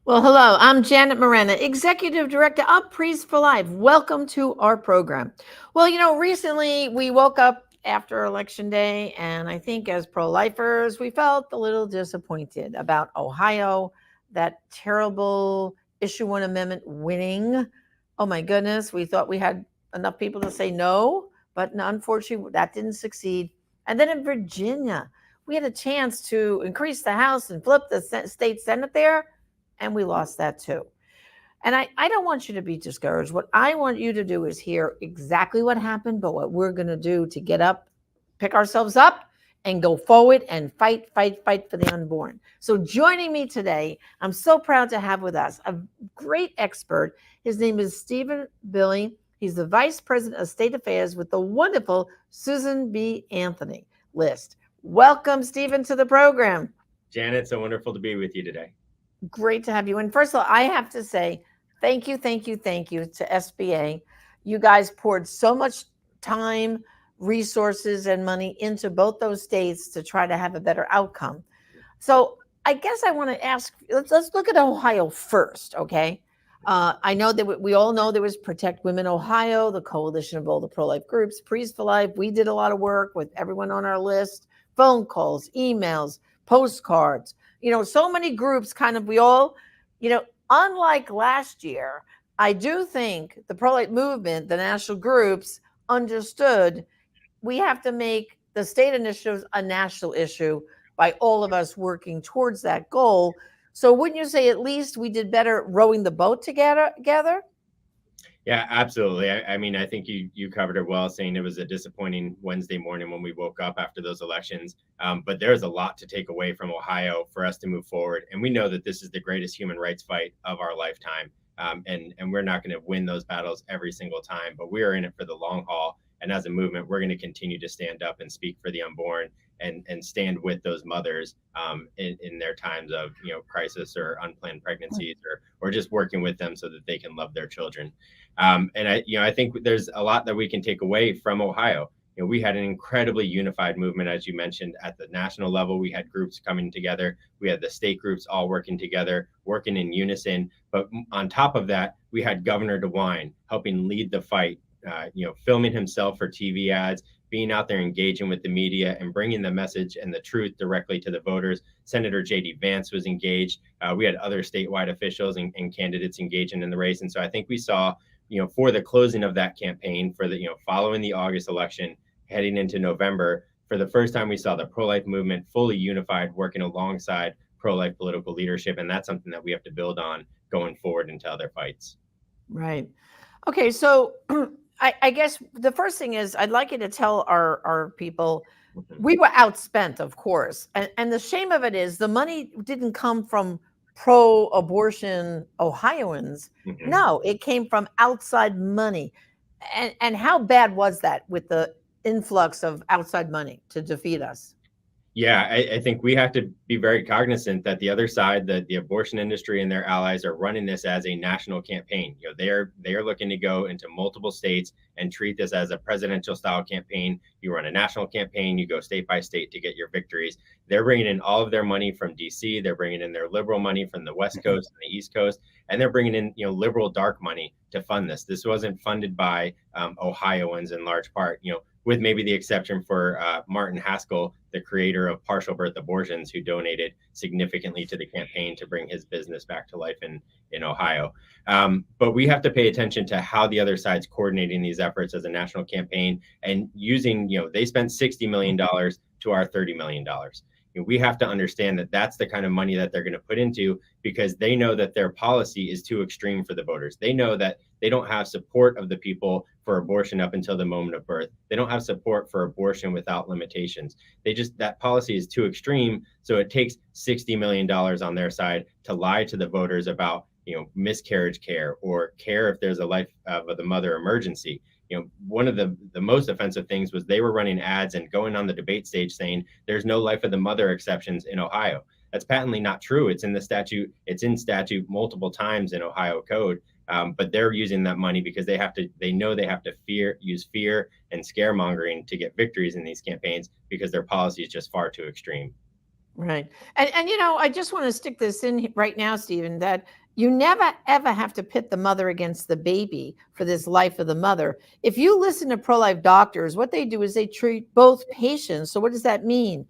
Well, hello, I'm Janet Morena, Executive Director of Priest for Life. Welcome to our program. Well, recently we woke up after Election Day, and I think as pro lifers, we felt a little disappointed about Ohio, that terrible issue one amendment winning. Oh my goodness, we thought we had enough people to say no, but unfortunately, that didn't succeed. And then in Virginia, we had a chance to increase the House and flip the state Senate there, and we lost that too. And I don't want you to be discouraged. What I want you to do is hear exactly what happened, but what we're going to do to get up, pick ourselves up, and go forward and fight, fight, fight for the unborn. So, joining me today, I'm so proud to have with us a great expert. His name is Stephen Billy. He's the Vice President of State Affairs with the wonderful Susan B. Anthony list. Welcome, Stephen, to the program. Janet, so wonderful to be with you today. Great to have you. And first of all, I have to say thank you, thank you, thank you to SBA. You guys poured so much time, resources, and money into both those states to try to have a better outcome. So I guess I want to ask, let's look at Ohio first, okay? I know that we all know there was Protect Women Ohio, the coalition of all the pro-life groups, Priest for Life. We did a lot of work with everyone on our list, phone calls, emails, postcards, so many groups we all, unlike last year, I do think the pro-life movement, the national groups understood we have to make the state initiatives a national issue by all of us working towards that goal. So wouldn't you say at least we did better rowing the boat together? Yeah, absolutely. I mean, I think you covered it well, saying it was a disappointing Wednesday morning when we woke up after those elections. But there's a lot to take away from Ohio for us to move forward. And we know that this is the greatest human rights fight of our lifetime. And we're not going to win those battles every single time, but we are in it for the long haul. And as a movement, we're going to continue to stand up and speak for the unborn and stand with those mothers in their times of crisis or unplanned pregnancies or just working with them so that they can love their children. And I think there's a lot that we can take away from Ohio. We had an incredibly unified movement, as you mentioned, at the national level. We had groups coming together. We had the state groups all working together, working in unison. But on top of that, we had Governor DeWine helping lead the fight, filming himself for TV ads, being out there engaging with the media and bringing the message and the truth directly to the voters. Senator J.D. Vance was engaged. We had other statewide officials and candidates engaging in the race. And so I think we saw, for the closing of that campaign, for the, following the August election, heading into November, for the first time, we saw the pro-life movement fully unified, working alongside pro-life political leadership. And that's something that we have to build on going forward into other fights. Right. Okay. So I guess the first thing is I'd like you to tell our people we were outspent, of course. And the shame of it is the money didn't come from pro-abortion Ohioans. Mm-hmm. No, it came from outside money. And how bad was that with the influx of outside money to defeat us? Yeah, I think we have to be very cognizant that the other side, that the abortion industry and their allies, are running this as a national campaign. They are looking to go into multiple states and treat this as a presidential style campaign. You run a national campaign, you go state by state to get your victories. They're bringing in all of their money from DC. They're bringing in their liberal money from the West Coast and the East Coast, and they're bringing in liberal dark money to fund this. This wasn't funded by Ohioans in large part. With maybe the exception for Martin Haskell, the creator of partial birth abortions, who donated significantly to the campaign to bring his business back to life in Ohio. But we have to pay attention to how the other side's coordinating these efforts as a national campaign and using, they spent $60 million to our $30 million. We have to understand that that's the kind of money that they're going to put into, because they know that their policy is too extreme for the voters. They know that they don't have support of the people for abortion up until the moment of birth. They don't have support for abortion without limitations. That policy is too extreme. So it takes $60 million on their side to lie to the voters about, miscarriage care or care if there's a life of the mother emergency. One of the most offensive things was they were running ads and going on the debate stage saying there's no life of the mother exceptions in Ohio. That's patently not true. It's in the statute. It's in statute multiple times in Ohio code. But they're using that money because they know they have to use fear and scaremongering to get victories in these campaigns, because their policy is just far too extreme. Right. And I just want to stick this in right now, Stephen, that you never ever have to pit the mother against the baby for this life of the mother. If you listen to pro-life doctors, what they do is they treat both patients. So what does that mean?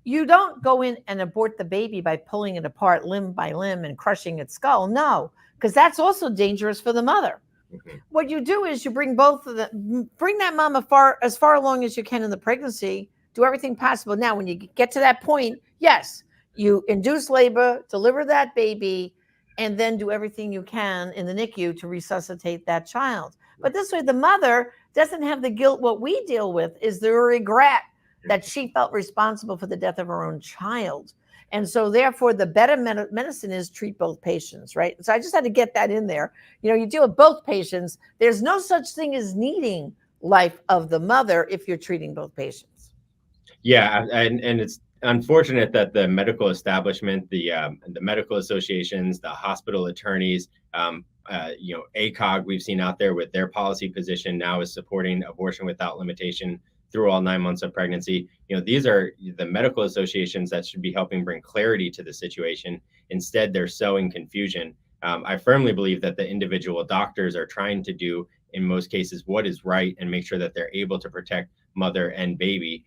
You don't go in and abort the baby by pulling it apart limb by limb and crushing its skull. No, because that's also dangerous for the mother. Mhm. What you do is you bring both of the bring that mama far along as you can in the pregnancy. Do everything possible. Now, when you get to that point, yes, you induce labor, deliver that baby, and then do everything you can in the NICU to resuscitate that child. But this way, the mother doesn't have the guilt. What we deal with is the regret that she felt responsible for the death of her own child. And so, therefore, the better medicine is treat both patients, right? So, I just had to get that in there. You deal with both patients. There's no such thing as needing life of the mother if you're treating both patients. Yeah, and it's unfortunate that the medical establishment, the medical associations, the hospital attorneys, ACOG we've seen out there with their policy position now is supporting abortion without limitation through all 9 months of pregnancy. These are the medical associations that should be helping bring clarity to the situation. Instead, they're sowing confusion. I firmly believe that the individual doctors are trying to do, in most cases, what is right and make sure that they're able to protect mother and baby.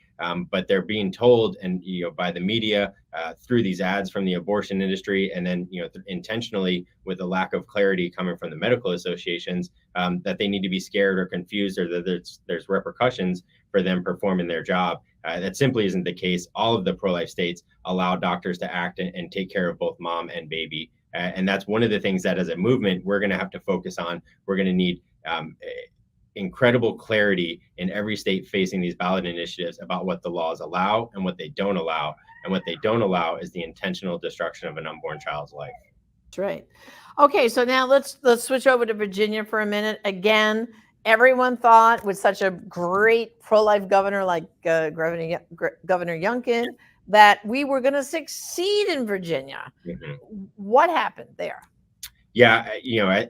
But they're being told, and by the media, through these ads from the abortion industry, and then intentionally with a lack of clarity coming from the medical associations, that they need to be scared or confused, or that there's repercussions for them performing their job. That simply isn't the case. All of the pro-life states allow doctors to act and take care of both mom and baby. And that's one of the things that as a movement, we're going to have to focus on. We're going to need incredible clarity in every state facing these ballot initiatives about what the laws allow and what they don't allow. And what they don't allow is the intentional destruction of an unborn child's life. That's right. Okay, so now let's switch over to Virginia for a minute. Again, everyone thought with such a great pro-life governor like Governor Youngkin that we were going to succeed in Virginia. Mm-hmm. What happened there? Yeah,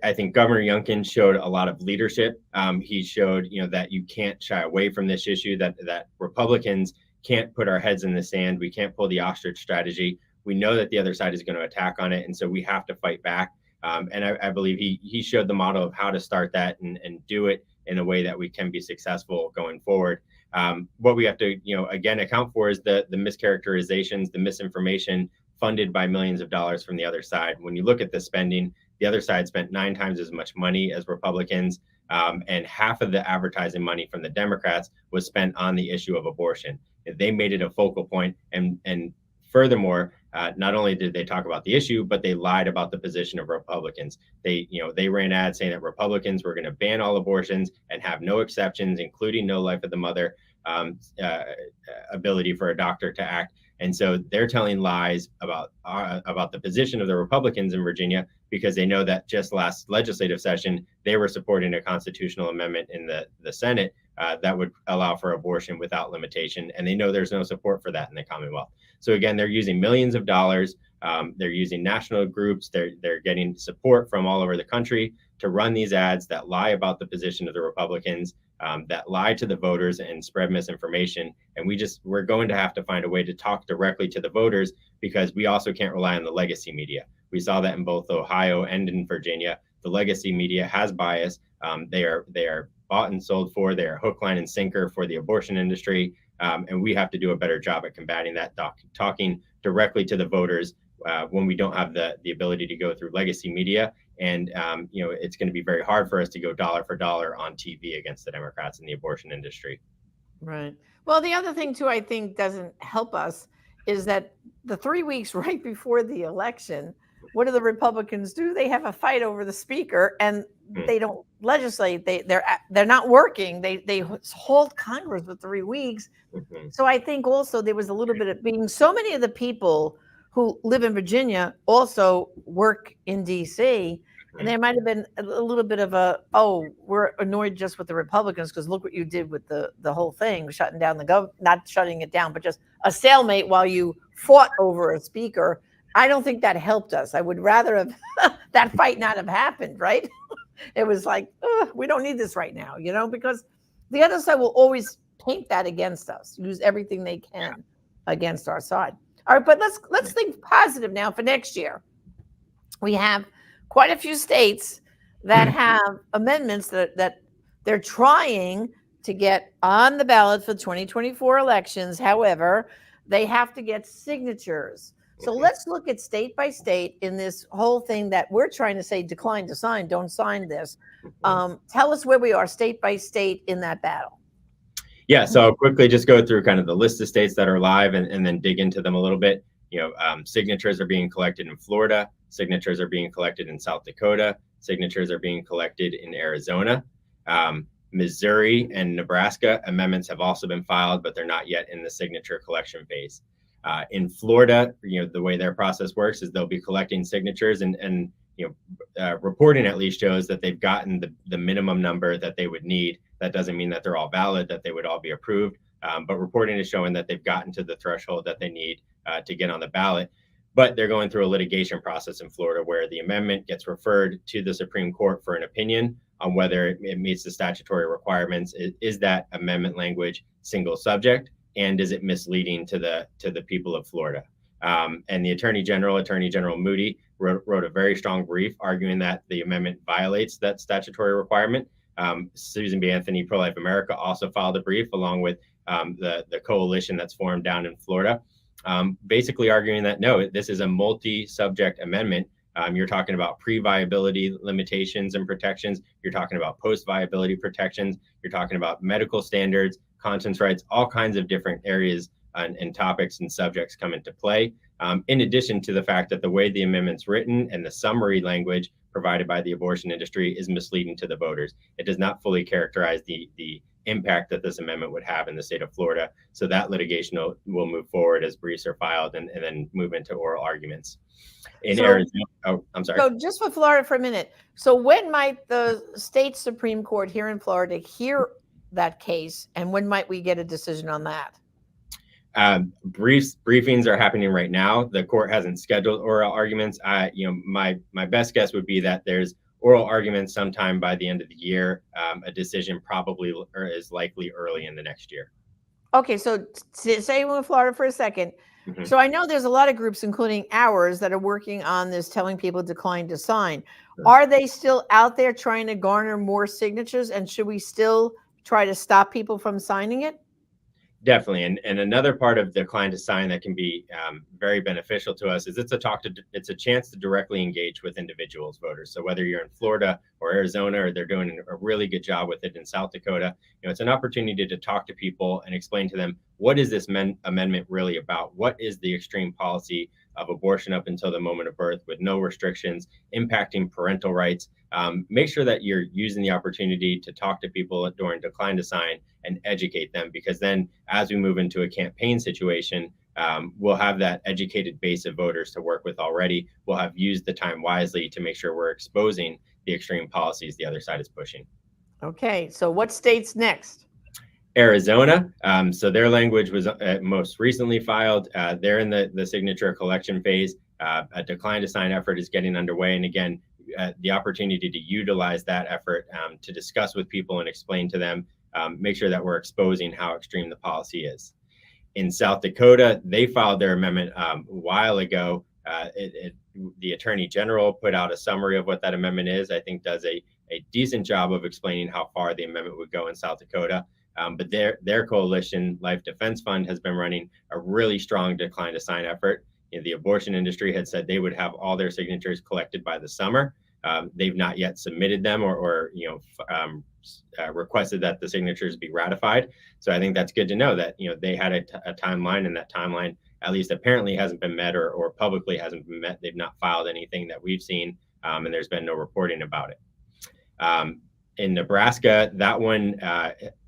I think Governor Youngkin showed a lot of leadership. He showed, that you can't shy away from this issue, that Republicans can't put our heads in the sand. We can't pull the ostrich strategy. We know that the other side is going to attack on it, and so we have to fight back. And I believe he showed the model of how to start that and do it in a way that we can be successful going forward. What we have to, again, account for is the mischaracterizations, the misinformation funded by millions of dollars from the other side. When you look at the spending, the other side spent 9 times as much money as Republicans, and half of the advertising money from the Democrats was spent on the issue of abortion. They made it a focal point, and furthermore, not only did they talk about the issue, but they lied about the position of Republicans. They ran ads saying that Republicans were going to ban all abortions and have no exceptions, including no life of the mother ability for a doctor to act. And so they're telling lies about the position of the Republicans in Virginia, because they know that just last legislative session, they were supporting a constitutional amendment in the Senate that would allow for abortion without limitation. And they know there's no support for that in the Commonwealth. So again, they're using millions of dollars. They're using national groups. They're getting support from all over the country to run these ads that lie about the position of the Republicans, that lie to the voters and spread misinformation. And we're going to have to find a way to talk directly to the voters, because we also can't rely on the legacy media. We saw that in both Ohio and in Virginia. The legacy media has bias. They are bought and sold for. They are hook, line, and sinker for the abortion industry. And we have to do a better job at combating that, talking directly to the voters when we don't have the ability to go through legacy media. And, it's going to be very hard for us to go dollar for dollar on TV against the Democrats in the abortion industry. Right. Well, the other thing, too, I think doesn't help us is that the 3 weeks right before the election, what do the Republicans do? They have a fight over the speaker, and they don't legislate. They're not working. They hold Congress for 3 weeks. Mm-hmm. So I think also there was a little bit of being so many of the people who live in Virginia also work in DC. And there might have been a little bit of we're annoyed just with the Republicans because look what you did with the whole thing, shutting down not shutting it down, but just a stalemate while you fought over a speaker. I don't think that helped us. I would rather have that fight not have happened, right? It was like, we don't need this right now, because the other side will always paint that against us, use everything they can against our side. All right, but let's think positive now for next year. We have quite a few states that have amendments that they're trying to get on the ballot for 2024 elections. However, they have to get signatures. So let's look at state by state in this whole thing that we're trying to say decline to sign, don't sign this. Tell us where we are state by state in that battle. Yeah, so I'll quickly just go through kind of the list of states that are live and then dig into them a little bit. Signatures are being collected in Florida. Signatures are being collected in South Dakota. Signatures are being collected in Arizona. Missouri and Nebraska amendments have also been filed, but they're not yet in the signature collection phase. In Florida, the way their process works is they'll be collecting signatures and reporting at least shows that they've gotten the minimum number that they would need. That doesn't mean that they're all valid, that they would all be approved, but reporting is showing that they've gotten to the threshold that they need to get on the ballot. But they're going through a litigation process in Florida where the amendment gets referred to the Supreme Court for an opinion on whether it meets the statutory requirements. Is that amendment language single subject, and is it misleading to the people of Florida? And the Attorney General Moody, wrote a very strong brief arguing that the amendment violates that statutory requirement. Susan B. Anthony, Pro-Life America, also filed a brief along with the coalition that's formed down in Florida, basically arguing that no, this is a multi-subject amendment. You're talking about pre-viability limitations and protections. You're talking about post-viability protections. You're talking about medical standards, conscience rights, all kinds of different areas and topics and subjects come into play. In addition to the fact that the way the amendment's written and the summary language provided by the abortion industry is misleading to the voters. It does not fully characterize the impact that this amendment would have in the state of Florida. So that litigation will move forward as briefs are filed and then move into oral arguments. In Arizona, I'm sorry. So just for Florida for a minute. So when might the state Supreme Court here in Florida hear that case, and when might we get a decision on that? Briefings are happening right now. The court hasn't scheduled oral arguments. My best guess would be that there's oral arguments sometime by the end of the year. A decision probably is likely early in the next year. Okay, so stay with Florida for a second. Mm-hmm. So I know there's a lot of groups, including ours, that are working on this, telling people decline to sign. Sure. Are they still out there trying to garner more signatures? And should we still try to stop people from signing it? Definitely. And another part of decline to sign that can be very beneficial to us is it's a chance to directly engage with individuals, voters. So whether you're in Florida or Arizona, or they're doing a really good job with it in South Dakota, it's an opportunity to talk to people and explain to them, what is this amendment really about? What is the extreme policy of abortion up until the moment of birth with no restrictions, impacting parental rights? Make sure that you're using the opportunity to talk to people during decline to sign and educate them, because then as we move into a campaign situation, we'll have that educated base of voters to work with already. We'll have used the time wisely to make sure we're exposing the extreme policies the other side is pushing. Okay, so what state's next? Arizona. So their language was most recently filed. They're in the signature collection phase. A decline to sign effort is getting underway. And again, the opportunity to utilize that effort to discuss with people and explain to them, make sure that we're exposing how extreme the policy is. In South Dakota, they filed their amendment a while ago. The Attorney General put out a summary of what that amendment is. I think does a decent job of explaining how far the amendment would go in South Dakota. But their coalition, Life Defense Fund, has been running a really strong decline to sign effort. The abortion industry had said they would have all their signatures collected by the summer. They've not yet submitted them or requested that the signatures be ratified. So I think that's good to know that they had a timeline, and that timeline at least apparently hasn't been met or publicly hasn't been met. They've not filed anything that we've seen, and there's been no reporting about it. In Nebraska, that one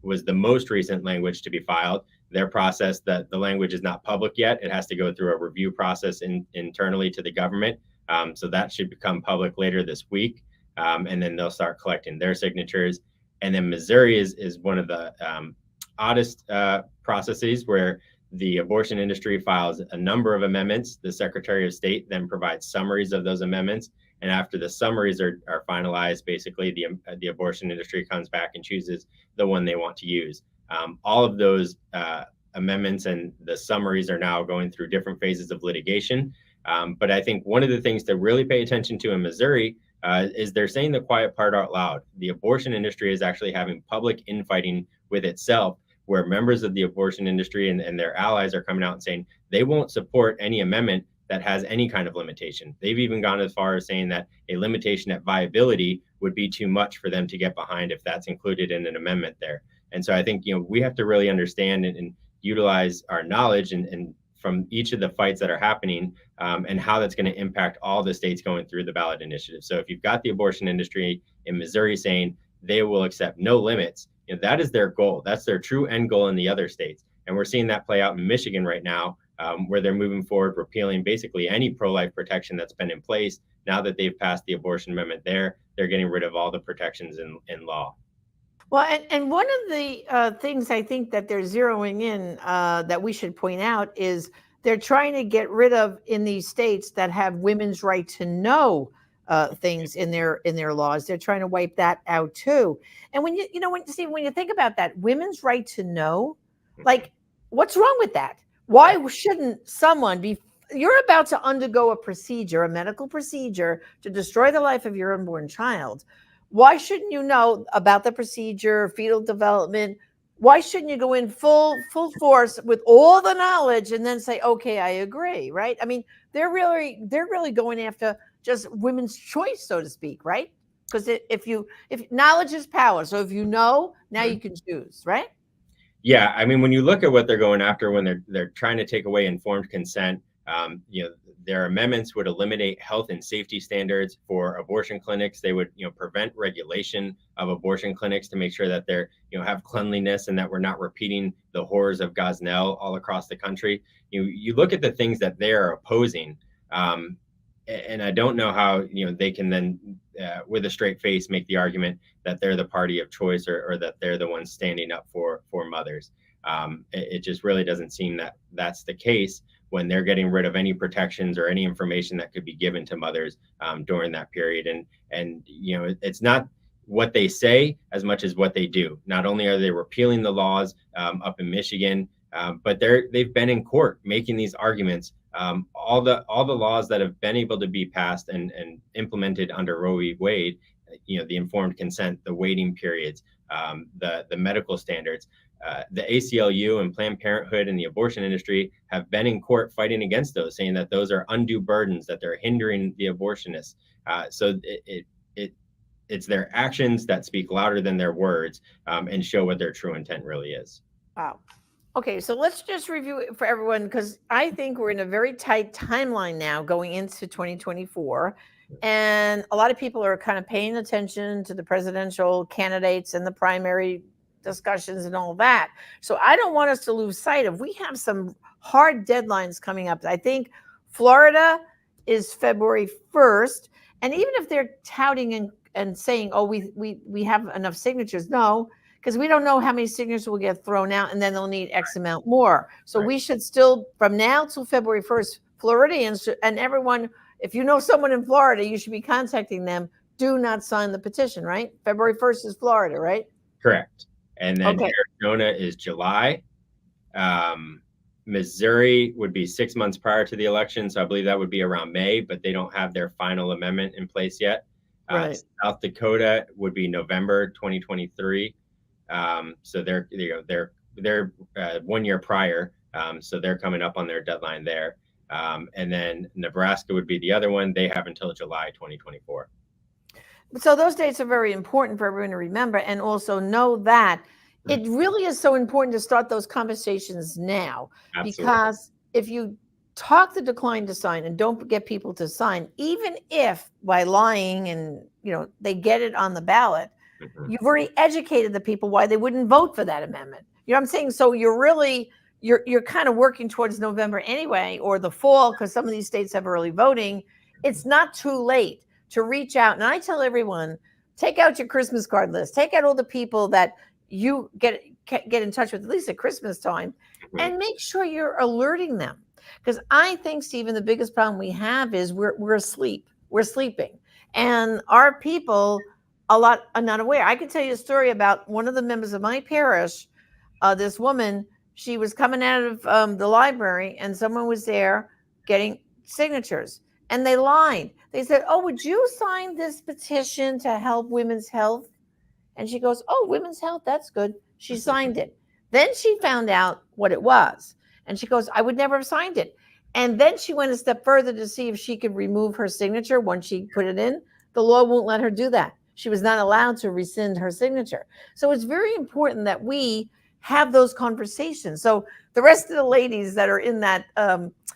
was the most recent language to be filed. Their process, that the language is not public yet. It has to go through a review process internally to the government. So that should become public later this week. And then they'll start collecting their signatures. And then Missouri is one of the oddest processes where the abortion industry files a number of amendments. The Secretary of State then provides summaries of those amendments. And after the summaries are finalized, basically the abortion industry comes back and chooses the one they want to use. All of those amendments, and the summaries are now going through different phases of litigation. But I think one of the things to really pay attention to in Missouri is they're saying the quiet part out loud. The abortion industry is actually having public infighting with itself, where members of the abortion industry and their allies are coming out and saying they won't support any amendment that has any kind of limitation. They've even gone as far as saying that a limitation at viability would be too much for them to get behind if that's included in an amendment there. And so I think, we have to really understand and utilize our knowledge and from each of the fights that are happening, and how that's going to impact all the states going through the ballot initiative. So if you've got the abortion industry in Missouri saying they will accept no limits, that is their goal. That's their true end goal in the other states. And we're seeing that play out in Michigan right now, where they're moving forward, repealing basically any pro-life protection that's been in place. Now that they've passed the abortion amendment there, they're getting rid of all the protections in law. Well, and one of the things I think that they're zeroing in that we should point out is they're trying to get rid of in these states that have women's right to know things in their laws. They're trying to wipe that out too. And when when you think about that, women's right to know, like, what's wrong with that? Why shouldn't someone be? You're about to undergo a procedure, a medical procedure, to destroy the life of your unborn child. Why shouldn't you know about the procedure, fetal development? Why shouldn't you go in full force with all the knowledge and then say, okay, I agree, right? I mean, they're really going after just women's choice, so to speak, right? Because if knowledge is power, so if you know, now you can choose, right? Yeah, I mean, when you look at what they're going after, when they're trying to take away informed consent, their amendments would eliminate health and safety standards for abortion clinics. They would, prevent regulation of abortion clinics to make sure that they're, have cleanliness and that we're not repeating the horrors of Gosnell all across the country. You look at the things that they're opposing, and I don't know how, they can then, with a straight face, make the argument that they're the party of choice or that they're the ones standing up for mothers. It just really doesn't seem that that's the case when they're getting rid of any protections or any information that could be given to mothers during that period. And it's not what they say as much as what they do. Not only are they repealing the laws up in Michigan, but they've been in court making these arguments. All the laws that have been able to be passed and implemented under Roe v. Wade, the informed consent, the waiting periods, the medical standards, the ACLU and Planned Parenthood and the abortion industry have been in court fighting against those, saying that those are undue burdens, that they're hindering the abortionists. So it's their actions that speak louder than their words, and show what their true intent really is. Wow. Okay, so let's just review it for everyone, because I think we're in a very tight timeline now going into 2024. And a lot of people are kind of paying attention to the presidential candidates and the primary discussions and all that. So I don't want us to lose sight of, we have some hard deadlines coming up. I think Florida is February 1st. And even if they're touting and saying, oh, we have enough signatures, no, because we don't know how many signatures will get thrown out, and then they'll need X amount more. So we should still, from now till February 1st, Floridians and everyone, if you know someone in Florida, you should be contacting them. Do not sign the petition, right? February 1st is Florida, right? Correct. And then Arizona is July. Missouri would be 6 months prior to the election. So I believe that would be around May, but they don't have their final amendment in place yet. Right. South Dakota would be November 2023. So they're 1 year prior. So they're coming up on their deadline there. And then Nebraska would be the other one. They have until July 2024. So those dates are very important for everyone to remember, and also know that it really is so important to start those conversations now. Absolutely. Because if you talk the decline to sign and don't get people to sign, even if by lying and they get it on the ballot, you've already educated the people why they wouldn't vote for that amendment. You know what I'm saying? So you're kind of working towards November anyway, or the fall, because some of these states have early voting. It's not too late to reach out. And I tell everyone, take out your Christmas card list. Take out all the people that you get in touch with, at least at Christmas time, and make sure you're alerting them. Because I think, Stephen, the biggest problem we have is we're asleep. We're sleeping. And our people a lot are not aware. I can tell you a story about one of the members of my parish. This woman she was coming out of the library, and someone was there getting signatures, and they lied. They said, "Oh, would you sign this petition to help women's health?" And she goes, "Oh, women's health, that's good." She signed it. Then she found out what it was. And she goes, "I would never have signed it." And then she went a step further to see if she could remove her signature once she put it in. The law won't let her do that. She was not allowed to rescind her signature. So it's very important that we have those conversations. So the rest of the ladies that are in that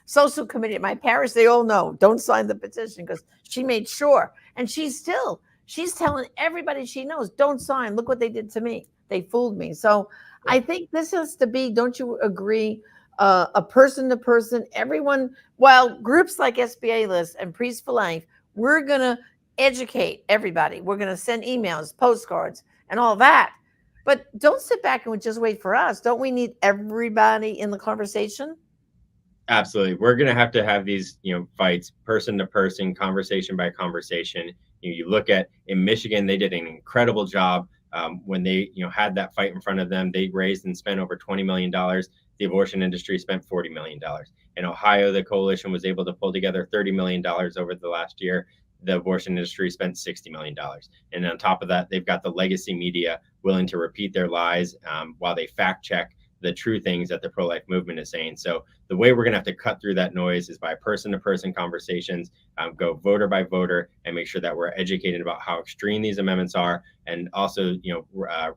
social committee at my parish, they all know, don't sign the petition, because she made sure. And she's telling everybody she knows, don't sign. Look what they did to me. They fooled me. So Yeah. I think this has to be, don't you agree, a person to person, everyone, while groups like SBA List and Priest for Life, we're going to educate everybody. We're going to send emails, postcards, and all that. But don't sit back and just wait for us. Don't we need everybody in the conversation? Absolutely. We're going to have these, fights person to person, conversation by conversation. You look at in Michigan, they did an incredible job when they, had that fight in front of them. They raised and spent over $20 million. The abortion industry spent $40 million. In Ohio, the coalition was able to pull together $30 million over the last year. The abortion industry spent $60 million. And on top of that, they've got the legacy media willing to repeat their lies while they fact check the true things that the pro-life movement is saying. So the way we're going to have to cut through that noise is by person-to-person conversations, go voter by voter, and make sure that we're educated about how extreme these amendments are, and also,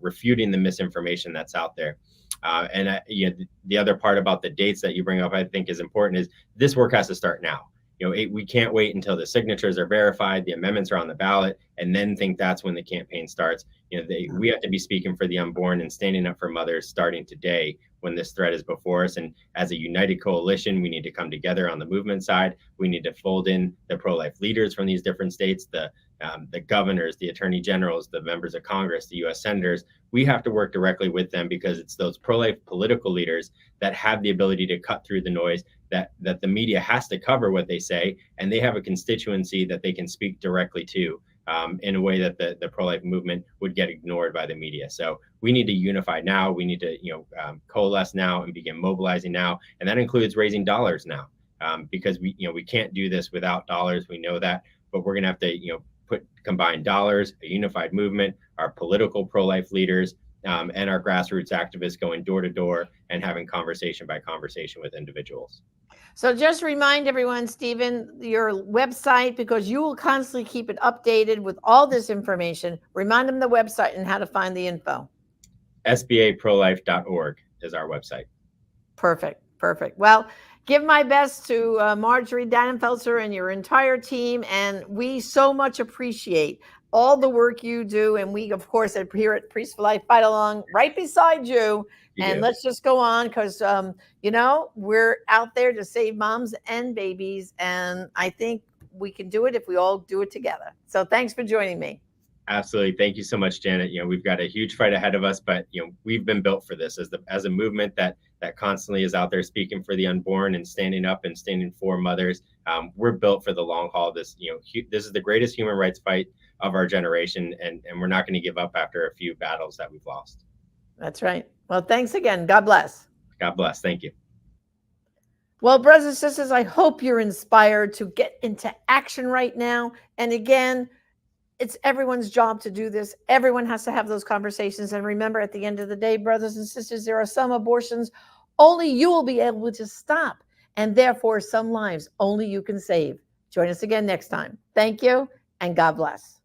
refuting the misinformation that's out there. The other part about the dates that you bring up, I think, is important. Is this work has to start now. We can't wait until the signatures are verified, the amendments are on the ballot, and then think that's when the campaign starts. We have to be speaking for the unborn and standing up for mothers starting today when this threat is before us. And as a united coalition, we need to come together on the movement side. We need to fold in the pro-life leaders from these different states, the governors, the attorney generals, the members of Congress, the U.S. senators. We have to work directly with them, because it's those pro-life political leaders that have the ability to cut through the noise, that the media has to cover what they say, and they have a constituency that they can speak directly to in a way that the pro-life movement would get ignored by the media. So we need to unify now. We need to coalesce now and begin mobilizing now, and that includes raising dollars now, because we can't do this without dollars. We know that, but we're going to have to combine dollars, a unified movement, our political pro-life leaders, and our grassroots activists going door to door and having conversation by conversation with individuals. So just remind everyone, Stephen, your website, because you will constantly keep it updated with all this information. Remind them the website and how to find the info. SBAProLife.org is our website. Perfect. Perfect. Well, give my best to Marjorie Dannenfelser and your entire team. And we so much appreciate all the work you do. And we, of course, here at Priest for Life, fight along right beside you. And let's just go on, because, we're out there to save moms and babies. And I think we can do it if we all do it together. So thanks for joining me. Absolutely. Thank you so much, Janet. We've got a huge fight ahead of us, but we've been built for this as a movement that constantly is out there speaking for the unborn and standing up and standing for mothers. We're built for the long haul. This is the greatest human rights fight of our generation, and we're not going to give up after a few battles that we've lost. That's right. Well, thanks again. God bless. God bless. Thank you. Well, brothers and sisters, I hope you're inspired to get into action right now. And again, it's everyone's job to do this. Everyone has to have those conversations. And remember, at the end of the day, brothers and sisters, there are some abortions only you will be able to stop. And therefore, some lives only you can save. Join us again next time. Thank you, and God bless.